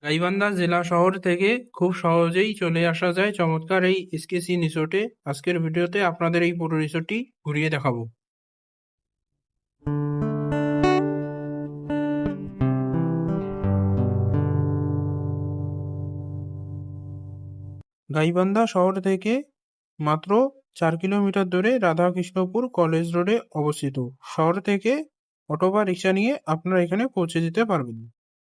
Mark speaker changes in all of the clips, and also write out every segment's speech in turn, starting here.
Speaker 1: গাইবান্ধা জেলা শহর থেকে খুব সহজেই চলে আসা যায় চমৎকার এই এসকেসি রিসোর্টে। আজকের ভিডিওতে আপনাদের এই পুরো রিসোর্টটি ঘুরিয়ে দেখাবো। গাইবান্ধা শহর থেকে মাত্র 4 কিলোমিটার দূরে রাধাকৃষ্ণপুর কলেজ রোডে অবস্থিত। শহর থেকে অটো বা রিক্সা নিয়ে আপনারা এখানে পৌঁছে যেতে পারবেন।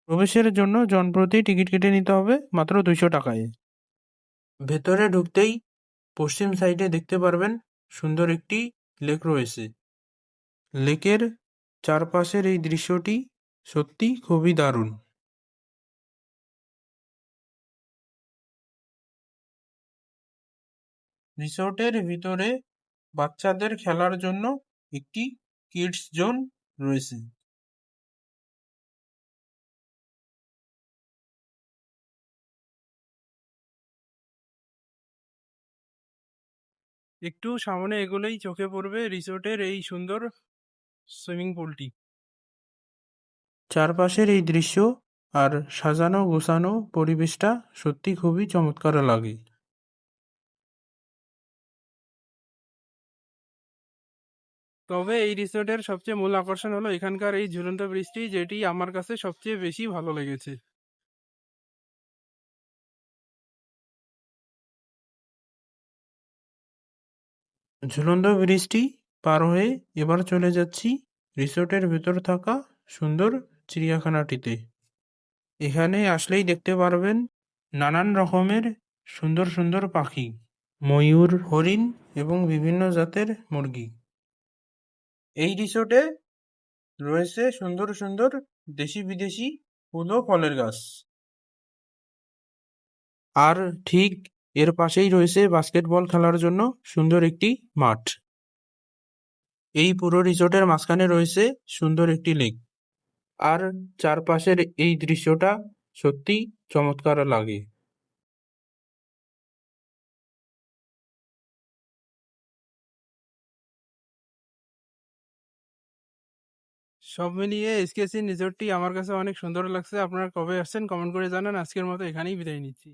Speaker 1: প্রবেশের জন্য জনপ্রতি টিকিট কেটে নিতে হবে মাত্র 200 টাকায়। ভেতরে ঢুকতেই পশ্চিম সাইডে দেখতে পারবেন সুন্দর একটি লেক রয়েছে। লেকের চারপাশের এই দৃশ্যটি সত্যি খুবই দারুণ। রিসোর্টের ভিতরে বাচ্চাদের খেলার জন্য একটি কিডস জোন রয়েছে। একটু সামনে এগোলেই চোখে পড়বে রিসোর্টের এই সুন্দর সুইমিং পুলটি। চারপাশের এই দৃশ্য আর সাজানো গোছানো পরিবেশটা সত্যি খুবই চমৎকার লাগে। তবে এই রিসোর্টের সবচেয়ে মূল আকর্ষণ হলো এখানকার এই ঝুলন্ত ব্রিজটি, যেটি আমার কাছে সবচেয়ে বেশি ভালো লেগেছে। ঝুলন্ত ব্রিজটি পার হয়ে এবার চলে যাচ্ছি রিসোর্টের ভেতর থাকা সুন্দর চিড়িয়াখানাটিতে। এখানে আসলেই দেখতে পারবেন নানান রকমের সুন্দর সুন্দর পাখি, ময়ূর, হরিণ এবং বিভিন্ন জাতের মুরগি। এই রিসোর্টে রয়েছে সুন্দর সুন্দর দেশি বিদেশি ফুল ও ফলের গাছ। আর ঠিক এর পাশেই রয়েছে বাস্কেটবল খেলার জন্য সুন্দর একটি মাঠ। এই পুরো রিসোর্টের মাঝখানে রয়েছে সুন্দর একটি লেক। আর চারপাশের এই দৃশ্যটা সত্যি চমৎকার লাগে। সব মিলিয়ে এসকেসি রিসোর্টটি আমার কাছে অনেক সুন্দর লাগছে। আপনারা কবে আসছেন কমেন্ট করে জানান। আজকের মতো এখানেই বিদায় নিচ্ছি।